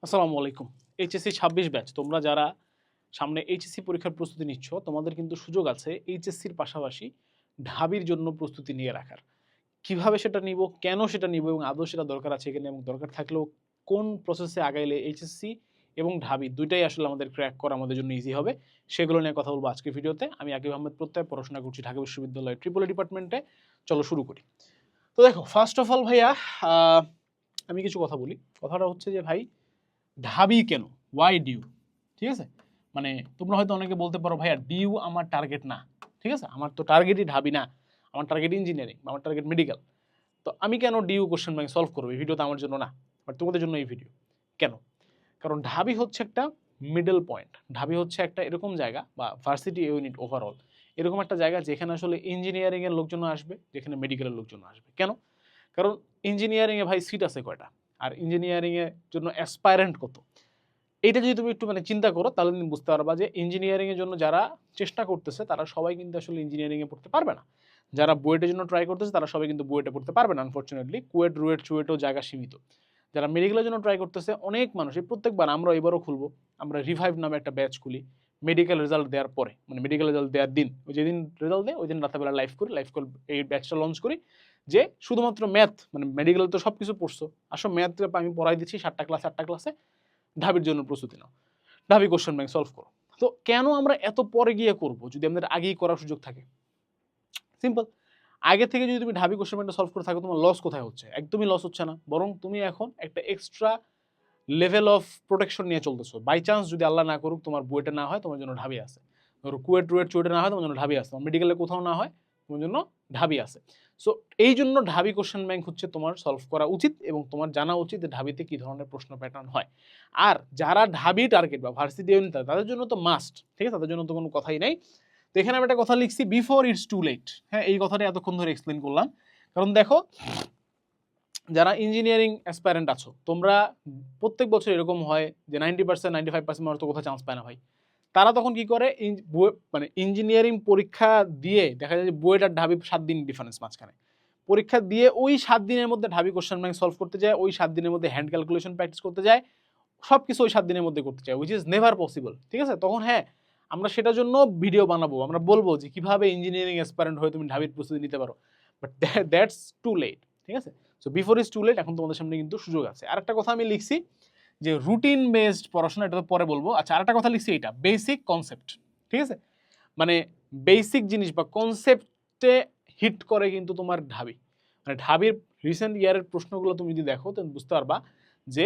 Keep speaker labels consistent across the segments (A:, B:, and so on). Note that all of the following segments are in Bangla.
A: আসসালামু আলাইকুম। এইচএসসি ২৬ ব্যাচ তোমরা যারা সামনে এইচএসসি পরীক্ষার প্রস্তুতি নিচ্ছ, তোমাদের কিন্তু সুযোগ আছে এইচএসসির পাশাপাশি ঢাবির জন্য প্রস্তুতি নিয়ে রাখার। কিভাবে সেটা নিব, কেন সেটা নিব এবং আদৌ সেটা দরকার আছে কিনা এবং দরকার থাকলেও কোন প্রসেসে আগাইলে এইচএসসি এবং ঢাবি ২ টাই আসলে আমাদের ক্র্যাক করা আমাদের জন্য ইজি হবে, সেগুলো নিয়ে কথা বলবো আজকের ভিডিওতে। আমি আকিব আহমেদ প্রত্যয়, পড়াশোনা করছি ঢাকা বিশ্ববিদ্যালয়ের ট্রিপল এ ডিপার্টমেন্টে। চলো শুরু করি। তো দেখো, ফার্স্ট অফ অল ভাইয়া, আমি কিছু কথা বলি। কথাটা হচ্ছে যে ভাই, ঢাবি কেন, ওয়াই ডিউ? ঠিক আছে, মানে তোমরা হয়তো অনেকে বলতে পারো ভাইয়া ডিউ আমার টার্গেট না। ঠিক আছে, আমার তো টার্গেটই ঢাবি না, আমার টার্গেট ইঞ্জিনিয়ারিং, আমার টার্গেট মেডিকেল। তো আমি কেন ডিউ কোশ্চেন ব্যাংক সলভ করবো? এই ভিডিওটা আমার জন্য না, বাট তোমাদের জন্য এই ভিডিও। কেন? কারণ ঢাবি হচ্ছে একটা মিডল পয়েন্ট। ঢাবি হচ্ছে একটা এরকম জায়গা, বা ভার্সিটি ইউনিট ওভারঅল এরকম একটা জায়গা যেখানে আসলে ইঞ্জিনিয়ারিংয়ের লোকজন আসবে, যেখানে মেডিকেলের লোকজন আসবে। কেন? কারণ ইঞ্জিনিয়ারিংয়ে ভাই সিট আছে কয়টা, আর ইঞ্জিনিয়ারিংয়ের জন্য অ্যাসপায়ারেন্ট কত, এইটা যদি তুমি একটু চিন্তা করো, তাহলে তুমি বুঝতে পারবা যে ইঞ্জিনিয়ারিংয়ের জন্য যারা চেষ্টা করতেছে তারা সবাই কিন্তু আসলে ইঞ্জিনিয়ারিংয়ে পড়তে পারবে না। যারা বুয়েটের জন্য ট্রাই করতেছে তারা সবাই কিন্তু বুয়েটে পড়তে পারবে না, আনফর্চুনেটলি। কুয়েট, রুয়েট, চুয়েটও জায়গা সীমিত। যারা মেডিকেলের জন্য ট্রাই করতেছে, অনেক মানুষ, এই প্রত্যেকবার আমরা এবারও খুলবো, আমরা রিভাইভ নামে একটা ব্যাচ খুলি মেডিকেল রেজাল্ট দেওয়ার পরে, মানে মেডিকেল রেজাল্ট দেওয়ার দিন, ওই যেদিন রেজাল্ট দেয় ওই দিন রাতেবেলা লাইভ করি, এই ব্যাচটা লঞ্চ করি, যে শুধুমাত্র ম্যাথ, মানে মেডিকেল তো সব কিছু পড়ছো, আসো ম্যাথ আমি পড়াই দিচ্ছি 7টা ক্লাস, 8টা ক্লাসে ঢাবির জন্য প্রস্তুতি নাও, ঢাবি কোশ্চেন ব্যাংক সলভ করো। তো কেন আমরা এত পরে গিয়ে করব যদি আমাদের আগেই করার সুযোগ থাকে? সিম্পল। আগে থেকে যদি তুমি ঢাবি কোশ্চেন ব্যাংকটা সলভ করে থাকো, তোমার লস কোথায় হচ্ছে? একদমই লস হচ্ছে না, বরং তুমি এখন একটা এক্সট্রা লেভেল অফ প্রোটেকশন নিয়ে চলতেছো। বাই চান্স যদি আল্লাহ না করুক তোমার বুয়েটে না হয়, তোমার জন্য ঢাবি আছে। ধরো কুয়েট, রুয়েট, চুয়েটে না হয়, তোমার জন্য ঢাবি আছে। তোমার মেডিকেলে কোথাও না হয়, তোমার জন্য ঢাবি আছে। সো এই জন্য ঢাবি কোশ্চেন ব্যাংক হচ্ছে তোমার সলভ করা উচিত, এবং তোমার জানা উচিত যে ঢাবিতে কি ধরনের প্রশ্ন প্যাটার্ন হয়। আর যারা ঢাবি টার্গেট বা ভার্সিটি ইউনিট, তাদের জন্য তো মাস্ট, ঠিক আছে, তাদের জন্য তো কোনো কথাই নাই। তো এখানে আমি একটা কথা লিখছি, বিফোর ইটস টু লেট। হ্যাঁ, এই কথাটা এতক্ষণ ধরে এক্সপ্লেন করলাম, কারণ দেখো, যারা ইঞ্জিনিয়ারিং অ্যাসপায়ারেন্ট আছো, তোমরা প্রত্যেক বছর এরকম হয় যে 90%, 95% মানুষ তো কোথাও চান্স পায় না ভাই। তারা তখন কি করে, মানে ইঞ্জিনিয়ারিং পরীক্ষা দিয়ে দেখা যায় যে বুয়েট আর ঢাবি 7 দিন ডিফারেন্স মাঝখানে। পরীক্ষা দিয়ে ওই 7 দিনের মধ্যে ঢাবি কোশ্চেন ব্যাংক সলভ করতে যায়, ওই 7 দিনের মধ্যে হ্যান্ড ক্যালকুলেশন প্র্যাকটিস করতে যায়, সব কিছু ওই 7 দিনের মধ্যে করতে চায়, উইচ ইজ নেভার পসিবল। ঠিক আছে, তখন হ্যাঁ, আমরা সেটার জন্য ভিডিও বানাবো, আমরা বলবো যে কিভাবে ইঞ্জিনিয়ারিং অ্যাসপায়ারেন্ট হয়ে তুমি ঢাবির প্রস্তুতি নিতে পারো, বাট দ্যাটস টু লেট। ঠিক আছে, so before is too late, এখন তোমাদের সামনে কিন্তু সুযোগ আছে। আরেকটা কথা আমি লিখছি যে রুটিন বেসড পড়াশোনা, এটা তো পরে বলবো। আচ্ছা, আরেকটা কথা লিখছি, এটা বেসিক কনসেপ্ট। ঠিক আছে, মানে বেসিক জিনিস বা কনসেপ্টে হিট করে কিন্তু তোমার ঢাবি। মানে ঢাবির রিসেন্ট ইয়ারের প্রশ্নগুলো তুমি যদি দেখো, তুমি বুঝতে পারবা যে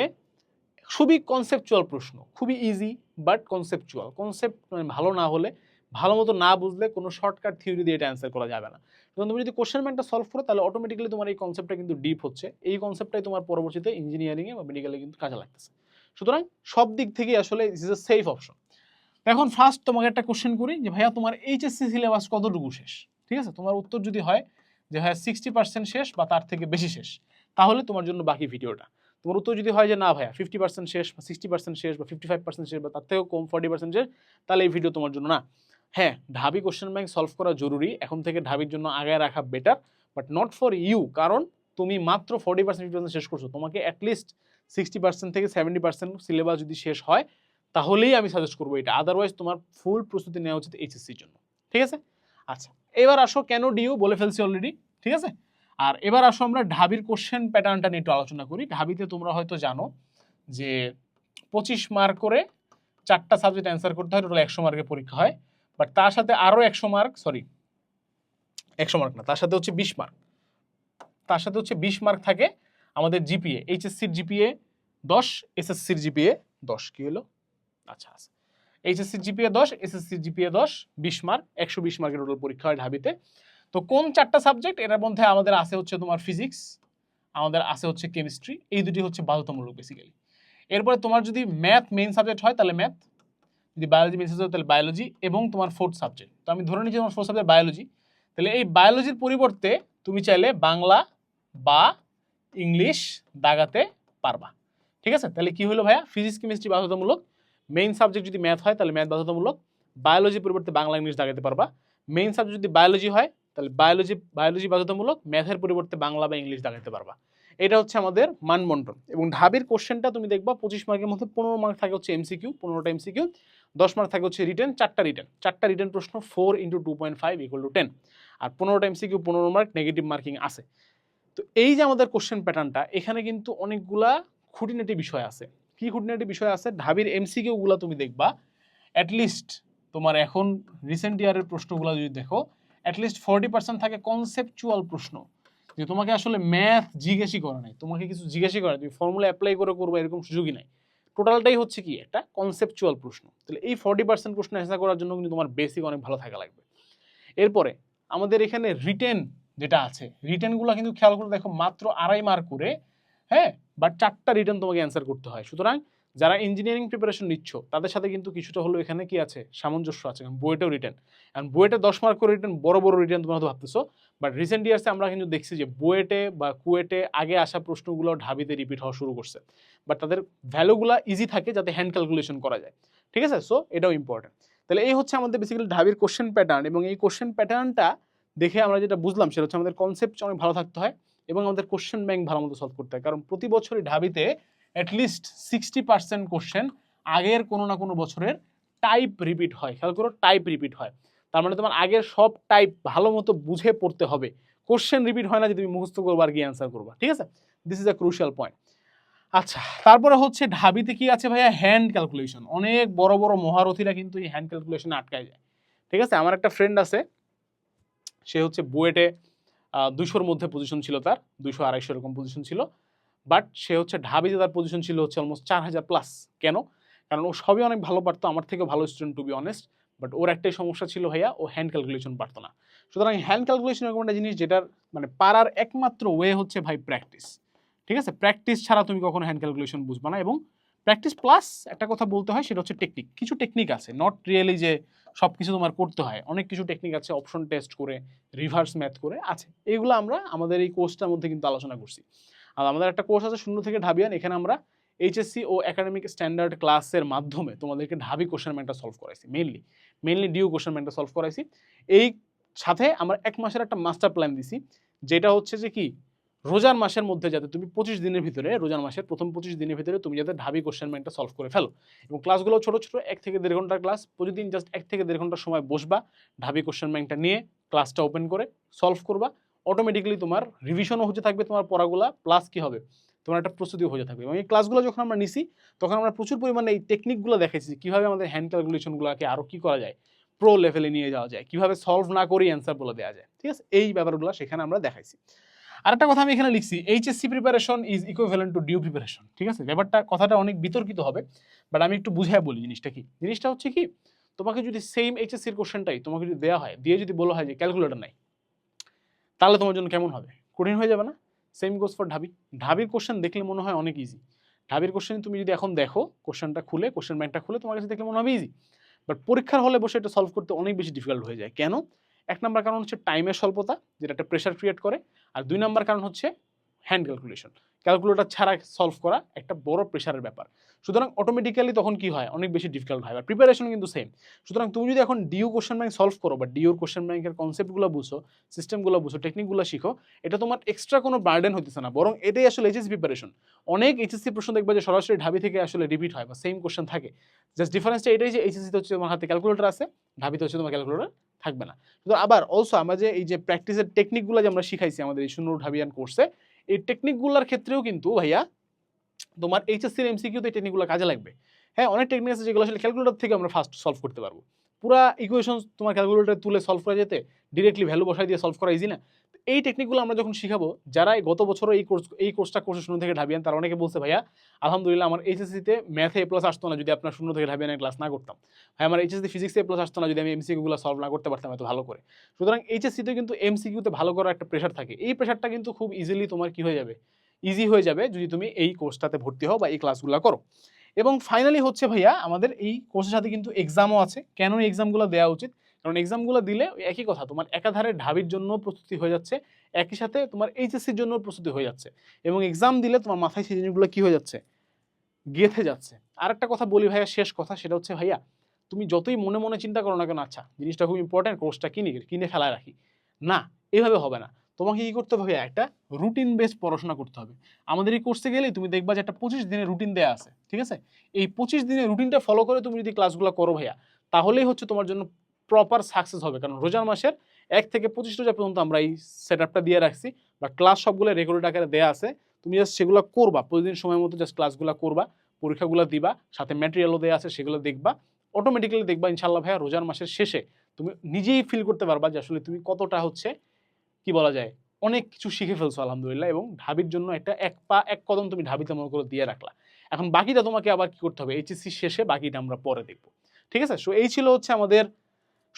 A: খুবই কনসেপচুয়াল প্রশ্ন, খুবই ইজি, বাট কনসেপচুয়াল। কনসেপ্ট মানে ভালো না হলে, ভালো মতো না বুঝলে কোনো শর্টকাট থিওরি দিয়ে এটা অ্যান্সার করা যাবে না। এবং তুমি যদি কোশ্চেন ব্যাংকটা সলভ করো, তাহলে অটোমেটিক্যালি তোমার এই কনসেপ্টটা কিন্তু ডিপ হচ্ছে। এই কনসেপ্টটাই তোমার পরবর্তীতে ইঞ্জিনিয়ারিংয়ে বা মেডিকেলে কিন্তু কাজে লাগতেছে। সুতরাং সব দিক থেকে আসলে this is a safe option. এখন ফার্স্ট তোমাকে একটা কোশ্চেন করি যে ভাইয়া তোমার এইচএসসি সিলেবাস কতটুকু শেষ? ঠিক আছে, তোমার উত্তর যদি হয় যে হ্যাঁ 60% শেষ বা তার থেকে বেশি শেষ, তাহলে তোমার জন্য বাকি ভিডিওটা। তোমার উত্তর যদি হয় যে না ভাইয়া 50% শেষ বা 60% শেষ বা 55% শেষ বা তার থেকেও কম 40% শেষ, তাহলে এই ভিডিও তোমার জন্য না। হ্যাঁ, ঢাবি কোশ্চেন ব্যাংক সলভ করা জরুরি, এখন থেকে ঢাবির জন্য আগায় রাখা better, but not for you. কারণ তুমি মাত্র 40% 50% শেষ করছো, তোমাকে অ্যাটলিস্ট 60% থেকে 70% সিলেবাস যদি শেষ হয়, তাহলেই আমি সাজেস্ট করবো এটা। আদারওয়াইজ তোমার ফুল প্রস্তুতি নেওয়া উচিত এইচএসসির জন্য। ঠিক আছে, আচ্ছা, এবার আসো কেন ডিউ বলে ফেলছি অলরেডি। ঠিক আছে, আর এবার আসো আমরা ঢাবির কোশ্চেন প্যাটার্নটা নিয়ে একটু আলোচনা করি। ঢাবিতে তোমরা হয়তো জানো যে 25 মার্ক করে 4টা সাবজেক্ট অ্যান্সার করতে হয়, টোটাল 100 মার্কের পরীক্ষা হয়। বাট তার সাথে আরও 100 মার্ক, সরি 100 মার্ক না, তার সাথে হচ্ছে 20 মার্ক, তার সাথে হচ্ছে 20 মার্ক থাকে আমাদের জিপিএ। এইচএসসির জিপিএ 10, এসএসসির জিপিএ 10। কি হলো? আচ্ছা, এইচএসসির জিপিএ 10, এসএসসির জিপিএ 10, 20 মার্ক, 120 মার্কের টোটাল পরীক্ষা হয় ঢাবিতে। তো কোন 4টা সাবজেক্ট? এর মধ্যে আমাদের আছে হচ্ছে তোমার ফিজিক্স, আমাদের আছে হচ্ছে কেমিস্ট্রি, এই দুটি হচ্ছে বাধ্যতামূলক বেসিক্যালি। এরপরে তোমার যদি ম্যাথ মেইন সাবজেক্ট হয় তাহলে ম্যাথ, যদি বায়োলজি মেইন সাবজেক্ট হয় তাহলে বায়োলজি, এবং তোমার 4th সাবজেক্ট। তো আমি ধরে নিচ্ছি তোমার 4th সাবজেক্ট বায়োলজি, তাহলে এই বায়োলজির পরিবর্তে তুমি চাইলে বাংলা বা ইংলিশ দাগাতে পারবা। ঠিক আছে, তাহলে কি হলো ভাইয়া? ফিজিক্স কেমিস্ট্রি বাধ্যতামূলক, মেইন সাবজেক্ট যদি ম্যাথ হয় তাহলে ম্যাথ বাধ্যতামূলক, বায়োলজির পরিবর্তে বাংলা ইংলিশ দাগাতে পারবা। মেইন সাবজেক্ট যদি বায়োলজি হয় তাহলে বায়োলজি বাধ্যতামূলক, ম্যাথের পরিবর্তে বাংলা বা ইংলিশ দাগাতে পারবা। এটা হচ্ছে আমাদের মানবন্টন। এবং ঢাবির কোশ্চেনটা তুমি দেখবা 25 মার্কের মধ্যে 15 মার্ক থাকে হচ্ছে এমসিকিউ, 15টা এমসিকিউ, 10 মার্ক থাকে হচ্ছে রিটেন, 4টা রিটেন প্রশ্ন, 4 × 2.5 = 10, আর 15টা এমসিকিউ 15 মার্ক, নেগেটিভ মার্কিং আছে। তো এই যে আমাদের কোশ্চেন প্যাটার্নটা, এখানে কিন্তু অনেকগুলা খুঁটিনাটি বিষয় আছে। কি খুঁটিনাটি বিষয় আছে? ঢাবির এমসিকিউ গুলা তুমি দেখবা অ্যাটলিস্ট তোমার এখন রিসেন্ট ইয়ারের প্রশ্নগুলো যদি দেখো, অ্যাটলিস্ট 40% থাকে কনসেপচুয়াল প্রশ্ন, যে তোমাকে আসলে ম্যাথ জিজ্ঞেসই করে নাই, তোমাকে কিছু জিজ্ঞেসই করে, তুমি ফর্মুলা অ্যাপ্লাই করে করবো এরকম সুযোগই নাই। টোটালটাই হচ্ছে কি একটা কনসেপচুয়াল প্রশ্ন। তাহলে এই 40% প্রশ্ন অ্যান্সার করার জন্য কিন্তু তোমার বেসিক অনেক ভালো থাকা লাগবে। এরপরে আমাদের এখানে রিটেন যেটা আছে, রিটেনগুলো কিন্তু খেয়াল করে দেখো মাত্র 2.5 মার্ক করে, হ্যাঁ, বাট 4টা রিটেন তোমাকে অ্যান্সার করতে হয়। সুতরাং যারা ইঞ্জিনিয়ারিং প্রিপারেশন নিচ্ছ তাদের সাথে কিন্তু কিছুটা হলো এখানে কি আছে, সামঞ্জস্য আছে। বুয়েটেও রিটেন, কারণ বুয়েটে 10 মার্ক করে রিটেন, বড় বড় রিটেন তোমরা হয়তো ভাবতেছো, বাট রিসেন্ট ইয়ার্সে আমরা কিন্তু দেখছি যে বুয়েটে বা কুয়েটে আগে আসা প্রশ্নগুলো ঢাবিতে রিপিট হওয়া শুরু করছে, বাট তাদের ভ্যালুগুলো ইজি থাকে যাতে হ্যান্ড ক্যালকুলেশন করা যায়। ঠিক আছে, সো এটাও ইম্পর্টেন্ট। তাহলে এই হচ্ছে আমাদের বেসিক্যালি ঢাবির কোশ্চেন প্যাটার্ন, এবং এই কোশ্চেন প্যাটার্নটা দেখে আমরা যেটা বুঝলাম সেটা হচ্ছে আমাদের কনসেপ্ট অনেক ভালো থাকতে হয় এবং আমাদের কোশ্চেন ব্যাংক ভালো মতো সলভ করতে হয়। কারণ প্রতি বছরই ঢাবিতে অ্যাটলিস্ট 60% কোশ্চেন আগের কোনো না কোনো বছরের টাইপ রিপিট হয়। খেয়াল করো, টাইপ রিপিট হয়, তার মানে তোমার আগের সব টাইপ ভালো মতো বুঝে পড়তে হবে। কোশ্চেন রিপিট হয় না যে তুমি মুখস্থ করবা আর গিয়ে অ্যান্সার করবা। ঠিক আছে, this is a crucial point. আচ্ছা, তারপরে হচ্ছে ঢাবিতে কি আছে ভাইয়া, হ্যান্ড ক্যালকুলেশন। অনেক বড় বড় মহারথীরা কিন্তু এই হ্যান্ড ক্যালকুলেশনে আটকায় যায়। ঠিক আছে, আমার একটা ফ্রেন্ড আছে, সে হচ্ছে বুয়েটে 200-র মধ্যে পজিশন ছিল, তার 200-250 এরকম পজিশন ছিল, বাট সে হচ্ছে ঢাবিতে তার পজিশন ছিল হচ্ছে অলমোস্ট 4000+। কেন? কারণ ও সবই অনেক ভালো পারতো, আমার থেকেও ভালো student to be honest, but ওর একটাই সমস্যা ছিল ভাইয়া, ও হ্যান্ড ক্যালকুলেশন পারতো না। সুতরাং হ্যান্ড ক্যালকুলেশন এরকম একটা জিনিস যেটার মানে পারার একমাত্র ওয়ে হচ্ছে ভাই প্র্যাকটিস। ঠিক আছে, প্র্যাকটিস ছাড়া তুমি কখনো হ্যান্ড ক্যালকুলেশন বুঝবা না। এবং প্র্যাকটিস প্লাস একটা কথা বলতে হয়, সেটা হচ্ছে টেকনিক। কিছু টেকনিক আছে, নট রিয়েলি যে সব কিছু তোমার করতে হয়, অনেক কিছু টেকনিক আছে, অপশন টেস্ট করে, রিভার্স ম্যাথ করে আছে, এইগুলো আমরা আমাদের এই কোর্সটার মধ্যে কিন্তু আলোচনা করছি। আর আমাদের একটা কোর্স আছে শূন্য থেকে ঢাবিয়ান, এখানে আমরা এইচএসসি ও একাডেমিক স্ট্যান্ডার্ড ক্লাসের মাধ্যমে তোমাদেরকে ঢাবি কোশ্চেন ব্যাংকটা সলভ করাইছি, মেইনলি ডিউ কোশ্চেন ব্যাংকটা সলভ করাইছি। এই সাথে আমরা 1 মাসের একটা মাস্টার প্ল্যান দিছি, যেটা হচ্ছে যে কি, রোজার মাসের মধ্যে যাতে তুমি 25 দিনের ভিতরে, রোজার মাসের প্রথম 25 দিনের ভিতরে তুমি যাতে ঢাবি কোশ্চেন ব্যাংকটা সলভ করে ফেলো। এবং ক্লাসগুলো ছোট ছোট, 1 থেকে 1.5 ঘন্টার ক্লাস, প্রতিদিন জাস্ট 1 থেকে 1.5 ঘন্টার সময় বসবা, ঢাবি কোশ্চেন ব্যাংকটা নিয়ে ক্লাসটা ওপেন করে সলভ করবা। অটোমেটিক্যালি তোমার রিভিশনও হতে থাকবে তোমার পড়াগুলা, প্লাস কি হবে, তোমার একটা প্রস্তুতিও হয়ে থাকবে। এবং এই ক্লাসগুলো যখন আমরা নিছি তখন আমরা প্রচুর পরিমাণে এই টেকনিকগুলো দেখেছি, কীভাবে আমাদের হ্যান্ড ক্যালকুলেশনগুলোকে আরও কী করা যায়, প্রো লেভেলে নিয়ে যাওয়া যায়, কীভাবে সলভ না করেই অ্যান্সার বলে দেওয়া যায়। ঠিক আছে, এই ব্যাপারগুলো সেখানে আমরা দেখাইছি। আরেকটা কথা আমি এখানে লিখছি, HSC preparation is equivalent to DU preparation. ঠিক আছে, ব্যাপারটা কথাটা অনেক বিতর্কিত হবে, বাট আমি একটু বুঝাই বলি জিনিসটা কি। জিনিসটা হচ্ছে কি, তোমাকে যদি সেম এইচএসসির কোশ্চেনটাই তোমাকে যদি দেওয়া হয়, দিয়ে যদি বলা হয় যে ক্যালকুলেটর নাই, তাহলে তোমার জন্য কেমন হবে, কঠিন হয়ে যাবে না? সেম গোজ ফর ঢাবি। ঢাবির কোশ্চেন দেখলে মনে হয় অনেক ইজি। ঢাবির কোশ্চেন তুমি যদি এখন দেখো, কোশ্চেনটা খুলে, কোশ্চেন ব্যাংকটা খুলে তোমার কাছে দেখলে মনে হবে ইজি, বাট পরীক্ষার হলে বসে এটা সলভ করতে অনেক বেশি ডিফিকাল্ট হয়ে যায়। কেন? 1 নাম্বার কারণ হচ্ছে টাইমের স্বল্পতা, যেটা একটা প্রেশার ক্রিয়েট করে, আর 2 নাম্বার কারণ হচ্ছে হ্যান্ড ক্যালকুলেশন। ক্যালকুলেটর ছাড়া সলভ করা একটা বড় প্রেশারের ব্যাপার। সুতরাং অটোমেটিক্যালি তখন কি হয়, অনেক বেশি ডিফিকাল্ট হয়। আর প্রিপারেশন কিন্তু সেম। সুতরাং তুমি যদি এখন ডিউ কোশ্চেন ব্যাংক সলভ করো, বা ডিউর কোশ্চেন ব্যাংকের কনসেপ্টগুলো বুঝো, সিস্টেমগুলো বুঝো, টেকনিকগুলো শিখো, এটা তোমার এক্সট্রা কোনো বার্ডেন হইতেছে না, বরং এটাই আসলে এইচএসসি প্রিপারেশন। অনেক এইচএসসি প্রশ্ন দেখবে যে সরাসরি ঢাবি থেকে আসলে রিপিট হয় বা সেম কোশ্চেন থাকে, জাস্ট ডিফারেন্সটা এটাই যে এইচএসসিতে হচ্ছে তোমার হাতে ক্যালকুলেটর আছে, ঢাবিতে হচ্ছে তোমার ক্যালকুলেটর থাকবে না। তো আবার অলসো আমরা যে এই যে প্র্যাকটিসের টেকনিকগুলো যে আমরা শিখাইছি আমাদের এই শূন্য ঢাবিয়ান কোর্সে, এই টেকনিকগুলোর ক্ষেত্রেও কিন্তু ভাইয়া তোমার এইচএসসির এমসিকিউতে এই টেকনিকগুলো কাজে লাগবে। হ্যাঁ, অনেক টেকনিক আছে যেগুলো আসলে ক্যালকুলেটর থেকে আমরা ফার্স্ট সলভ করতে পারবো। পুরা ইকুয়েশন তোমার ক্যালকুলেটরে তুলে সলভ করা যেতে, ডিরেক্টলি ভ্যালু বসাই দিয়ে সলভ করা ইজি না? এই টেকনিকগুলো আমরা যখন শিখাবো, যারা গত বছরও এই কোর্সটা করছে শূন্য থেকে ঢাবিয়ান, তারা অনেকে বলছে ভাইয়া আলহামদুলিল্লাহ আমার এইচএসসিতে ম্যাথে এ প্লাস আসতো না যদি আপনার শূন্য থেকে ঢাবিয়ানের ক্লাস না করতাম। ভাই আমার এইচএসসি ফিজিক্সে এ প্লাস আসতো না যদি আমি এমসিকিউগুলো সলভ না করতে পারতাম এত ভালো করে। সুতরাং এইচএসসিতে কিন্তু এমসিকিউতে ভালো করার একটা প্রেশার থাকে। এই প্রেশারটা কিন্তু খুব ইজিলি তোমার কি হয়ে যাবে, ইজি হয়ে যাবে যদি তুমি এই কোর্সটাতে ভর্তি হও বা এই ক্লাসগুলো করো। এবং ফাইনালি হচ্ছে ভাইয়া আমাদের এই কোর্সের সাথে কিন্তু এক্সামও আছে। কেন এই এক্সামগুলো দেওয়া উচিত? কারণ এক্সামগুলো দিলে একই কথা, তোমার একাধারে ঢাবির জন্য প্রস্তুতি হয়ে যাচ্ছে, একই সাথে তোমার এইচএসসির জন্য প্রস্তুতি হয়ে যাচ্ছে, এবং এক্সাম দিলে তোমার মাথায় সেই জিনিসগুলো কি হয়ে যাচ্ছে, গেঁথে যাচ্ছে। আরেকটা কথা বলি ভাইয়া, শেষ কথা, সেটা হচ্ছে ভাইয়া তুমি যতই মনে মনে চিন্তা করো না কেন, আচ্ছা জিনিসটা খুব ইম্পর্টেন্ট, কোর্সটা কিনে ফেলায় রাখি, না, এভাবে হবে না। তোমাকে কি করতে হবে? একটা রুটিন বেসড পড়াশোনা করতে হবে। আমাদের এই কোর্সে গেলেই তুমি দেখবা যে একটা 25 দিনের রুটিন দেয়া আছে, ঠিক আছে? এই 25 দিনের রুটিনটা ফলো করে তুমি যদি ক্লাসগুলো করো ভাইয়া, তাহলেই হচ্ছে তোমার জন্য প্রপার সাকসেস হবে। কারণ রোজার মাসের 1 থেকে 25 রোজা পর্যন্ত আমরা এই সেটআপটা দিয়ে রাখছি বা ক্লাস সবগুলো রেকর্ডেড আকারে দেয়া আছে। তুমি জাস্ট সেগুলো করবা, প্রতিদিন সময় মতো জাস্ট ক্লাসগুলো করবা, পরীক্ষাগুলো দিবা, সাথে ম্যাটেরিয়ালও দেয়া আছে সেগুলো দেখবা। অটোমেটিক্যালি দেখবা ইনশাআল্লাহ ভাইয়া রোজার মাসের শেষে তুমি নিজেই ফিল করতে পারবা যে আসলে তুমি কতটা হচ্ছে কি বলা যায় অনেক কিছু শিখে ফেলছো আলহামদুলিল্লাহ, এবং ঢাবির জন্য একটা এক পা এক কদম তুমি ঢাবিতে মনে করে দিয়ে রাখলা। এখন বাকিটা তোমাকে আবার কি করতে হবে, এইচএসসি শেষে বাকিটা আমরা পরে দেখবো। ঠিক আছে? সো এই ছিল হচ্ছে আমাদের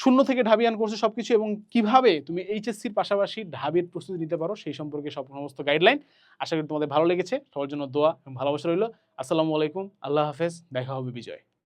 A: শূন্য থেকে ঢাবিয়ান কোর্সে সবকিছু, এবং কিভাবে তুমি এইচএসসির পাশাপাশি ঢাবির প্রস্তুতি নিতে পারো সেই সম্পর্কে সমস্ত গাইডলাইন। আশা করি তোমাদের ভালো লেগেছে। সবার জন্য দোয়া এবং ভালোবাসা রইল। আসসালামু আলাইকুম, আল্লাহ হাফেজ, দেখা হবে বিজয়।